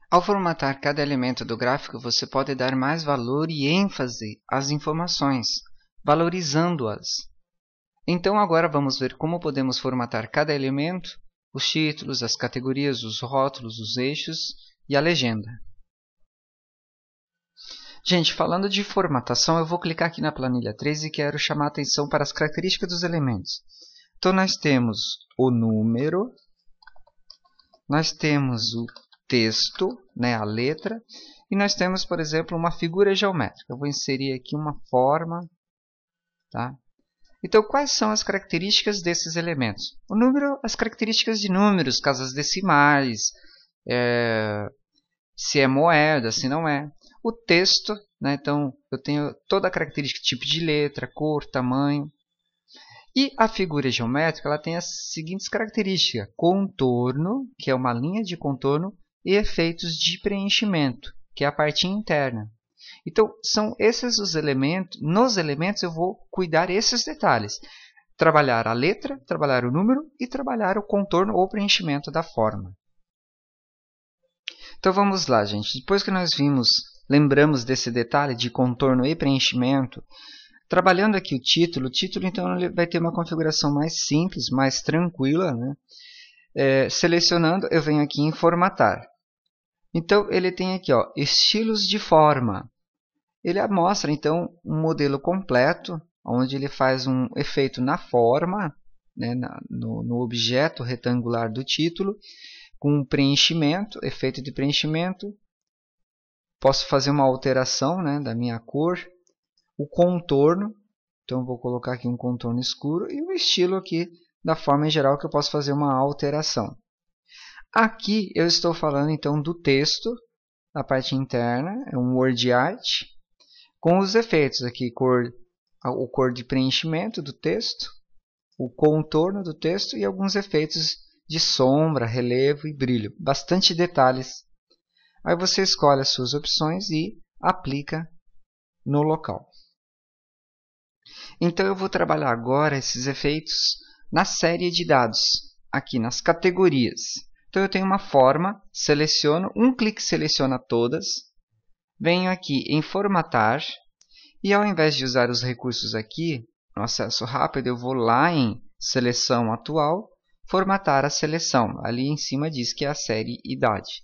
Ao formatar cada elemento do gráfico, você pode dar mais valor e ênfase às informações, valorizando-as. Então agora vamos ver como podemos formatar cada elemento, os títulos, as categorias, os rótulos, os eixos e a legenda. Gente, falando de formatação, eu vou clicar aqui na planilha 3 e quero chamar a atenção para as características dos elementos. Então nós temos o número, nós temos o texto, né, a letra, e nós temos, por exemplo, uma figura geométrica. Eu vou inserir aqui uma forma. Tá? Então, quais são as características desses elementos? O número, as características de números, casas decimais, se é moeda, se não é. O texto, né? Então eu tenho toda a característica, tipo de letra, cor, tamanho. E a figura geométrica ela tem as seguintes características: contorno, que é uma linha de contorno, e efeitos de preenchimento, que é a parte interna. Então, são esses os elementos. Nos elementos eu vou cuidar desses detalhes. Trabalhar a letra, trabalhar o número e trabalhar o contorno ou preenchimento da forma. Então vamos lá, gente. Depois que nós lembramos desse detalhe de contorno e preenchimento, trabalhando aqui o título então ele vai ter uma configuração mais simples, mais tranquila, né? Selecionando, eu venho aqui em formatar. Então ele tem aqui, ó, estilos de forma. Ele mostra então um modelo completo, onde ele faz um efeito na forma, né, no objeto retangular do título, com preenchimento, efeito de preenchimento. Posso fazer uma alteração, né, da minha cor, o contorno, então vou colocar aqui um contorno escuro, e o estilo aqui da forma em geral que eu posso fazer uma alteração. Aqui eu estou falando então do texto, a parte interna, é um word art, com os efeitos aqui, o cor de preenchimento do texto, o contorno do texto e alguns efeitos de sombra, relevo e brilho. Bastante detalhes. Aí você escolhe as suas opções e aplica no local. Então eu vou trabalhar agora esses efeitos na série de dados, aqui nas categorias. Então eu tenho uma forma, seleciono, um clique seleciona todas, venho aqui em formatar e ao invés de usar os recursos aqui, no acesso rápido, eu vou lá em seleção atual, formatar a seleção. Ali em cima diz que é a série idade.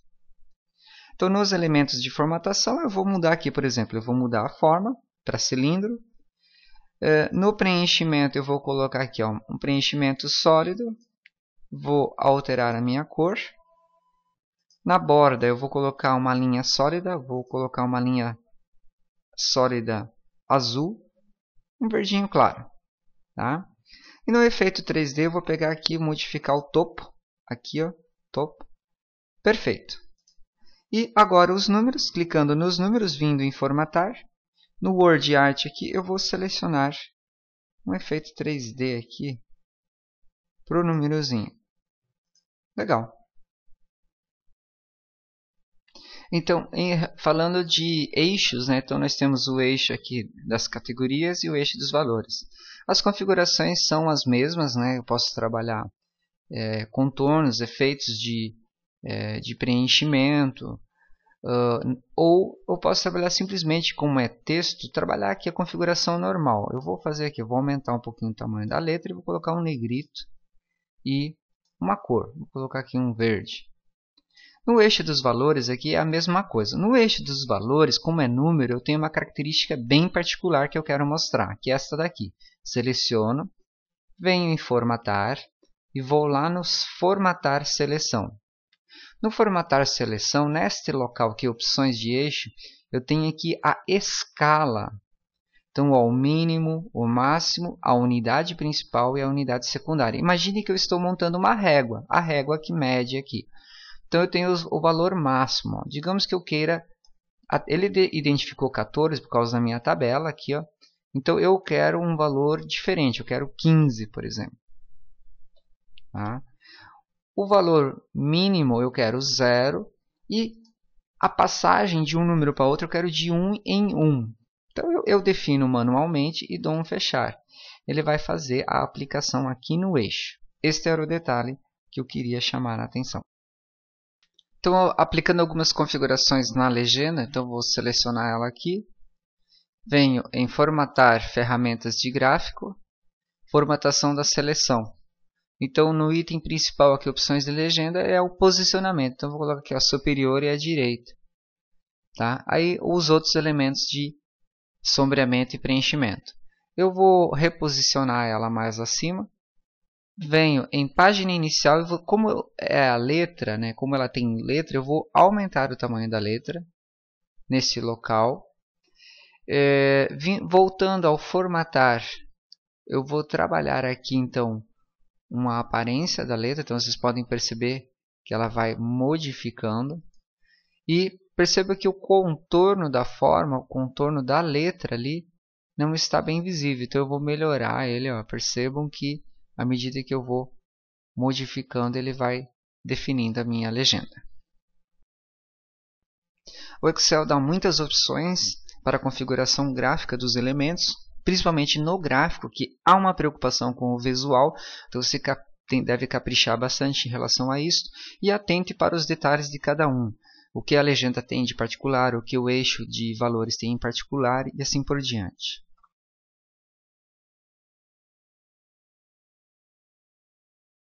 Então nos elementos de formatação eu vou mudar aqui, por exemplo, eu vou mudar a forma para cilindro. No preenchimento eu vou colocar aqui, ó, um preenchimento sólido, vou alterar a minha cor. Na borda eu vou colocar uma linha sólida, vou colocar uma linha sólida azul, um verdinho claro. Tá? E no efeito 3D eu vou pegar aqui e modificar o topo, aqui ó, topo, perfeito. E agora os números, clicando nos números, vindo em formatar, no Word Art aqui eu vou selecionar um efeito 3D aqui para o númerozinho. Legal. Então, falando de eixos, né, então nós temos o eixo aqui das categorias e o eixo dos valores. As configurações são as mesmas, né, eu posso trabalhar contornos, efeitos de preenchimento, ou eu posso trabalhar simplesmente como é texto, trabalhar aqui a configuração normal. Eu vou fazer aqui, eu vou aumentar um pouquinho o tamanho da letra e vou colocar um negrito e uma cor. Vou colocar aqui um verde. No eixo dos valores aqui é a mesma coisa. No eixo dos valores, como é número, eu tenho uma característica bem particular que eu quero mostrar, que é esta daqui. Seleciono, venho em formatar e vou lá no formatar seleção. No formatar seleção, neste local aqui, opções de eixo, eu tenho aqui a escala. Então, o mínimo, o máximo, a unidade principal e a unidade secundária. Imagine que eu estou montando uma régua, a régua que mede aqui. Então, eu tenho o valor máximo. Ó. Digamos que eu queira... Ele identificou 14 por causa da minha tabela aqui. Ó. Então, eu quero um valor diferente. Eu quero 15, por exemplo. Tá? O valor mínimo eu quero 0. E a passagem de um número para outro eu quero de 1 em 1. Então, eu defino manualmente e dou um fechar. Ele vai fazer a aplicação aqui no eixo. Este era o detalhe que eu queria chamar a atenção. Então, aplicando algumas configurações na legenda, então vou selecionar ela aqui. Venho em formatar ferramentas de gráfico, formatação da seleção. Então, no item principal aqui, opções de legenda, é o posicionamento. Então, vou colocar aqui a superior e a direita. Tá? Aí, os outros elementos de sombreamento e preenchimento. Eu vou reposicionar ela mais acima. Venho em página inicial e como é a letra, né, como ela tem letra, eu vou aumentar o tamanho da letra nesse local. Voltando ao formatar, eu vou trabalhar aqui então uma aparência da letra, então vocês podem perceber que ela vai modificando. E perceba que o contorno da forma, o contorno da letra ali, não está bem visível, então eu vou melhorar ele. Ó. Percebam que à medida que eu vou modificando, ele vai definindo a minha legenda. O Excel dá muitas opções para a configuração gráfica dos elementos, principalmente no gráfico, que há uma preocupação com o visual, então você deve caprichar bastante em relação a isso e atente para os detalhes de cada um. O que a legenda tem de particular, o que o eixo de valores tem em particular e assim por diante.